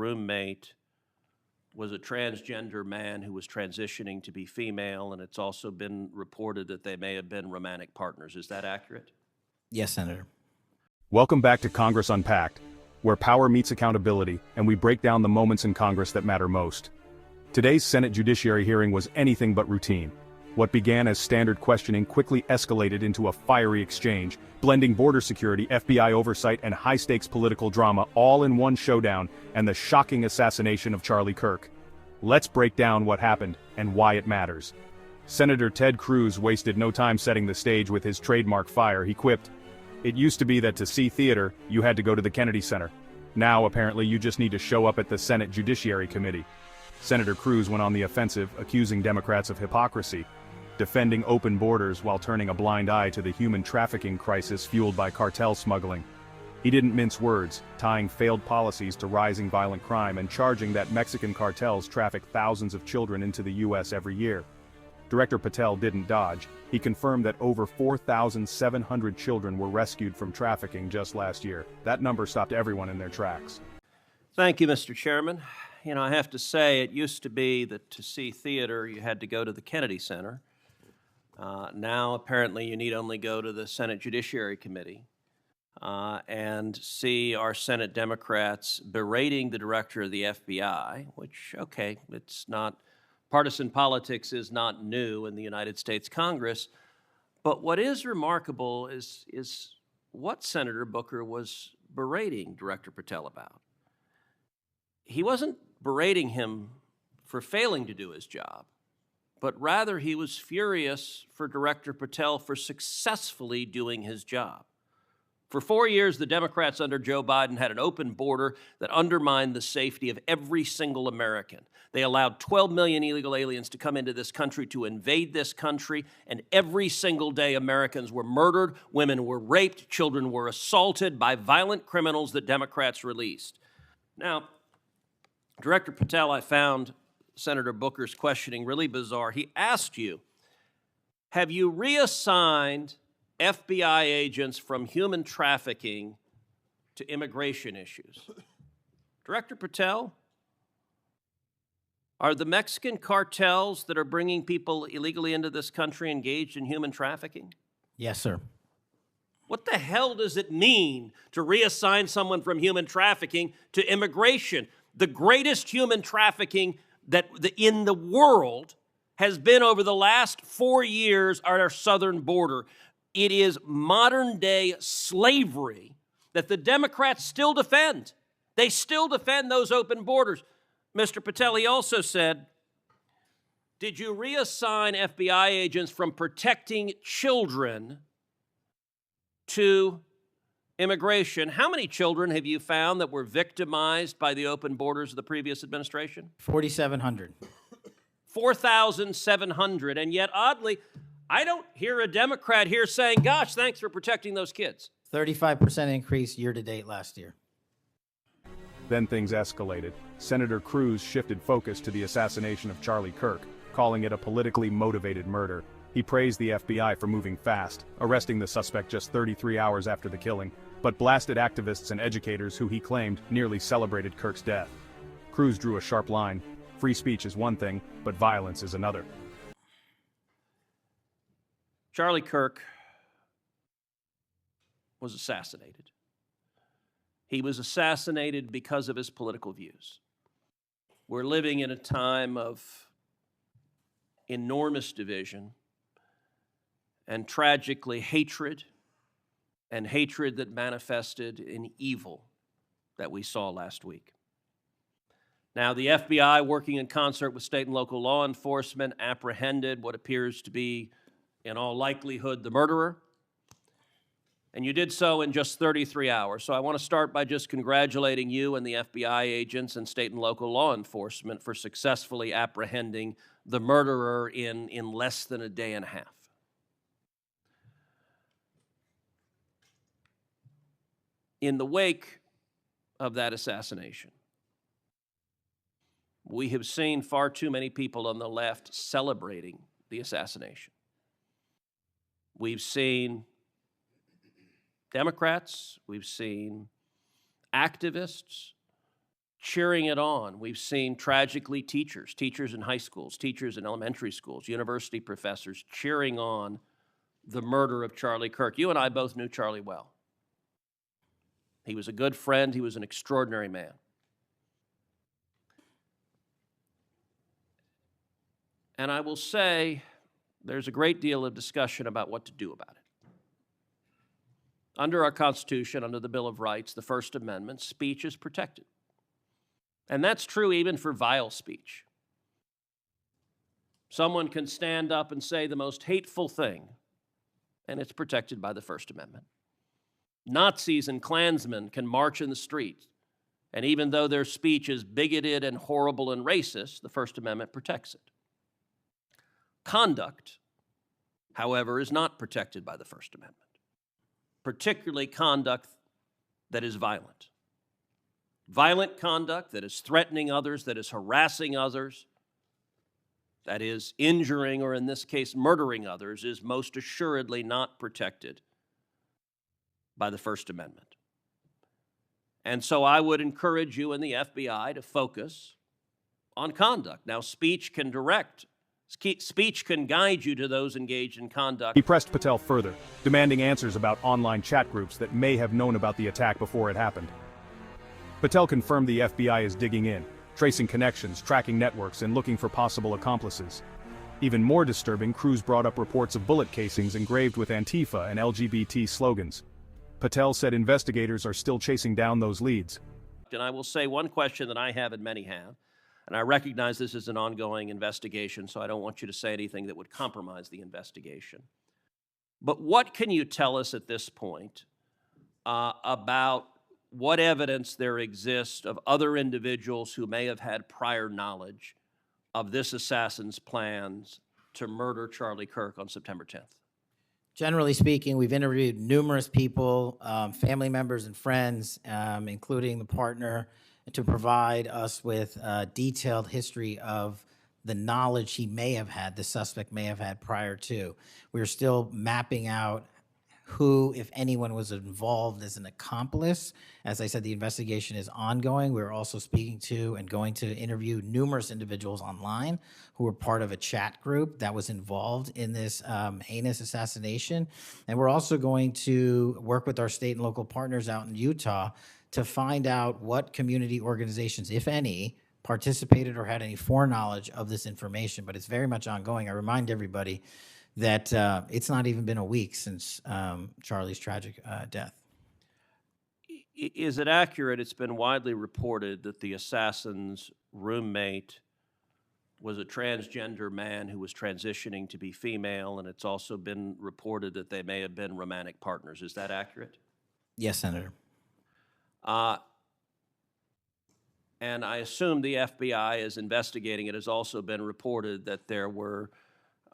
roommate was a transgender man who was transitioning to be female, and it's also been reported that they may have been romantic partners. Is that accurate? Yes, Senator. Welcome back to Congress Unpacked, where power meets accountability, and we break down the moments in Congress that matter most. Today's Senate Judiciary hearing was anything but routine. What began as standard questioning quickly escalated into a fiery exchange, blending border security, FBI oversight, and high-stakes political drama all in one showdown, and the shocking assassination of Charlie Kirk. Let's break down what happened and why it matters. Senator Ted Cruz wasted no time setting the stage with his trademark fire. He quipped, "It used to be that to see theater, you had to go to the Kennedy Center. Now, apparently, you just need to show up at the Senate Judiciary Committee." Senator Cruz went on the offensive, accusing Democrats of hypocrisy, defending open borders while turning a blind eye to the human trafficking crisis fueled by cartel smuggling. He didn't mince words, tying failed policies to rising violent crime and charging that Mexican cartels traffic thousands of children into the U.S. every year. Director Patel didn't dodge. He confirmed that over 4,700 children were rescued from trafficking just last year. That number stopped everyone in their tracks. Thank you, Mr. Chairman. You know, I have to say, it used to be that to see theater, you had to go to the Kennedy Center. Now, apparently, you need only go to the Senate Judiciary Committee and see our Senate Democrats berating the director of the FBI, which, okay, it's not, partisan politics is not new in the United States Congress. But what is remarkable is what Senator Booker was berating Director Patel about. He wasn't berating him for failing to do his job, but rather he was furious for Director Patel for successfully doing his job. For 4 years, the Democrats under Joe Biden had an open border that undermined the safety of every single American. They allowed 12 million illegal aliens to come into this country to invade this country, and every single day Americans were murdered, women were raped, children were assaulted by violent criminals that Democrats released. Now, Director Patel, I found Senator Booker's questioning really bizarre. He asked you, have you reassigned FBI agents from human trafficking to immigration issues? Director Patel, are the Mexican cartels that are bringing people illegally into this country engaged in human trafficking? Yes, sir. What the hell does it mean to reassign someone from human trafficking to immigration? The greatest human trafficking in the world has been over the last 4 years at our southern border. It is modern-day slavery that the Democrats still defend. They still defend those open borders. Mr. Patel, he also said, did you reassign FBI agents from protecting children to immigration? How many children have you found that were victimized by the open borders of the previous administration? 4,700. 4,700. And yet, oddly, I don't hear a Democrat here saying, gosh, thanks for protecting those kids. 35% increase year-to-date last year. Then things escalated. Senator Cruz shifted focus to the assassination of Charlie Kirk, calling it a politically motivated murder. He praised the FBI for moving fast, arresting the suspect just 33 hours after the killing, but blasted activists and educators who he claimed nearly celebrated Kirk's death. Cruz drew a sharp line. Free speech is one thing, but violence is another. Charlie Kirk was assassinated. He was assassinated because of his political views. We're living in a time of enormous division and tragically hatred, and hatred that manifested in evil that we saw last week. Now, the FBI, working in concert with state and local law enforcement, apprehended what appears to be, in all likelihood, the murderer. And you did so in just 33 hours. So I want to start by just congratulating you and the FBI agents and state and local law enforcement for successfully apprehending the murderer in less than a day and a half. In the wake of that assassination, we have seen far too many people on the left celebrating the assassination. We've seen Democrats, we've seen activists, cheering it on. We've seen tragically teachers in high schools, teachers in elementary schools, university professors cheering on the murder of Charlie Kirk. You and I both knew Charlie well. He was a good friend. He was an extraordinary man. And I will say there's a great deal of discussion about what to do about it. Under our Constitution, under the Bill of Rights, the First Amendment, speech is protected. And that's true even for vile speech. Someone can stand up and say the most hateful thing, and it's protected by the First Amendment. Nazis and Klansmen can march in the streets, and even though their speech is bigoted and horrible and racist, the First Amendment protects it. Conduct, however, is not protected by the First Amendment, particularly conduct that is violent. Violent conduct that is threatening others, that is harassing others, that is injuring, or in this case, murdering others, is most assuredly not protected by the First Amendment. And so I would encourage you and the FBI to focus on conduct. Now, speech can guide you to those engaged in conduct. He pressed Patel further, demanding answers about online chat groups that may have known about the attack before it happened. Patel confirmed the FBI is digging in, tracing connections, tracking networks, and looking for possible accomplices. Even more disturbing, Cruz brought up reports of bullet casings engraved with Antifa and LGBT slogans. Patel said investigators are still chasing down those leads. And I will say one question that I have and many have, and I recognize this is an ongoing investigation, so I don't want you to say anything that would compromise the investigation. But what can you tell us at this point about what evidence there exists of other individuals who may have had prior knowledge of this assassin's plans to murder Charlie Kirk on September 10th? Generally speaking, we've interviewed numerous people, family members and friends, including the partner, to provide us with a detailed history of the knowledge he may have had, the suspect may have had prior to. We're still mapping out who, if anyone, was involved as an accomplice. As I said, the investigation is ongoing. We're also speaking to and going to interview numerous individuals online who were part of a chat group that was involved in this heinous assassination. And we're also going to work with our state and local partners out in Utah to find out what community organizations, if any, participated or had any foreknowledge of this information. But it's very much ongoing. I remind everybody that it's not even been a week since Charlie's tragic death. Is it accurate? It's been widely reported that the assassin's roommate was a transgender man who was transitioning to be female, and it's also been reported that they may have been romantic partners. Is that accurate? Yes, Senator. And I assume the FBI is investigating. It has also been reported that there were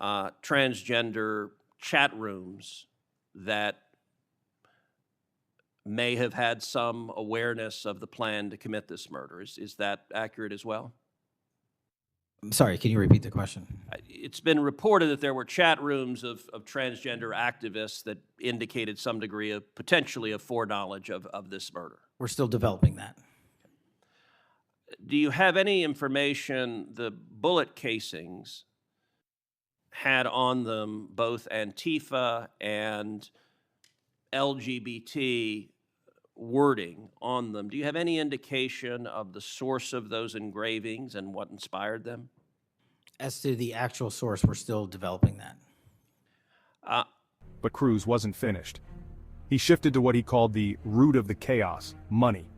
transgender chat rooms that may have had some awareness of the plan to commit this murder. Is that accurate as well? I'm sorry, can you repeat the question? It's been reported that there were chat rooms of transgender activists that indicated some degree of potentially of foreknowledge of this murder. We're still developing that. Do you have any information the bullet casings had on them both Antifa and LGBT wording on them? Do you have any indication of the source of those engravings and what inspired them? As to the actual source, we're still developing that. But Cruz wasn't finished. He shifted to what he called the root of the chaos, money.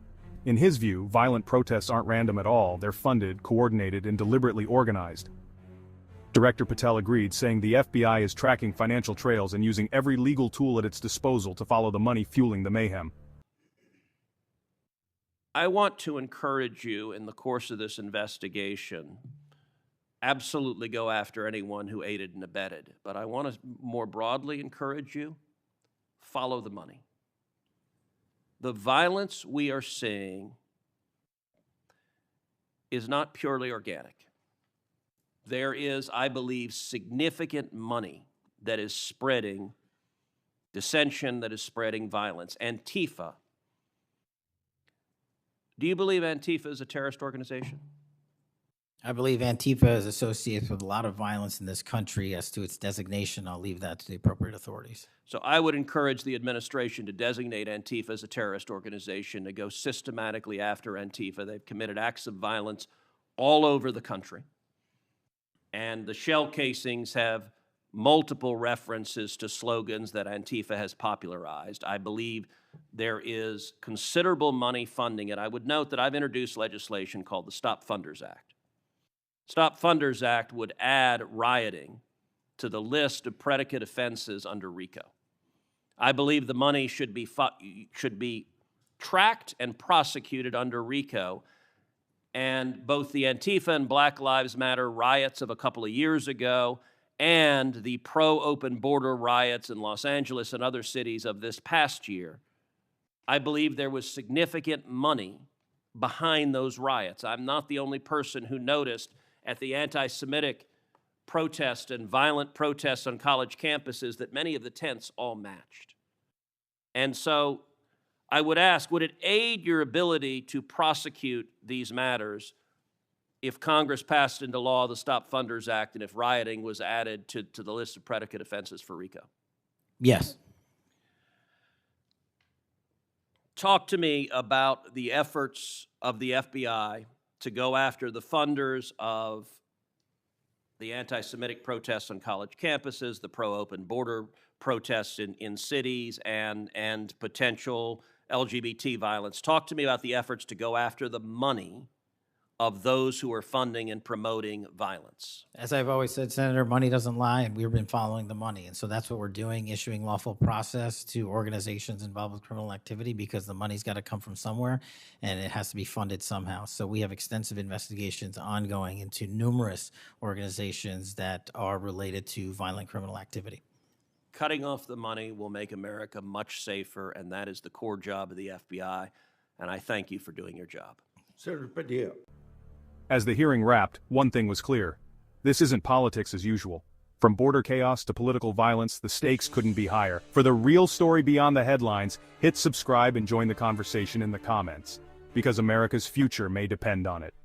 In his view, violent protests aren't random at all. They're funded, coordinated, and deliberately organized. Director Patel agreed, saying the FBI is tracking financial trails and using every legal tool at its disposal to follow the money fueling the mayhem. I want to encourage you in the course of this investigation, absolutely go after anyone who aided and abetted. But I want to more broadly encourage you, follow the money. The violence we are seeing is not purely organic. There is, I believe, significant money that is spreading dissension, that is spreading violence. Antifa Do you believe Antifa is a terrorist organization? I believe Antifa is associated with a lot of violence in this country. As to its designation, I'll leave that to the appropriate authorities. So I would encourage the administration to designate Antifa as a terrorist organization, to go systematically after Antifa. They've committed acts of violence all over the country. And the shell casings have multiple references to slogans that Antifa has popularized. I believe there is considerable money funding it. I would note that I've introduced legislation called the Stop Funders Act. Stop Funders Act would add rioting to the list of predicate offenses under RICO. I believe the money should be tracked and prosecuted under RICO, and both the Antifa and Black Lives Matter riots of a couple of years ago and the pro-open border riots in Los Angeles and other cities of this past year, I believe there was significant money behind those riots. I'm not the only person who noticed at the anti-Semitic protests and violent protests on college campuses that many of the tents all matched. And so I would ask, would it aid your ability to prosecute these matters if Congress passed into law the Stop Funders Act and if rioting was added to the list of predicate offenses for RICO? Yes. Talk to me about the efforts of the FBI to go after the funders of the anti-Semitic protests on college campuses, the pro-open border protests in cities, and potential LGBT violence. Talk to me about the efforts to go after the money of those who are funding and promoting violence. As I've always said, Senator, money doesn't lie, and we've been following the money. And so that's what we're doing, issuing lawful process to organizations involved with criminal activity, because the money's got to come from somewhere, and it has to be funded somehow. So we have extensive investigations ongoing into numerous organizations that are related to violent criminal activity. Cutting off the money will make America much safer, and that is the core job of the FBI, and I thank you for doing your job. Senator Padilla. As the hearing wrapped, one thing was clear. This isn't politics as usual. From border chaos to political violence, the stakes couldn't be higher. For the real story beyond the headlines, hit subscribe and join the conversation in the comments, because America's future may depend on it.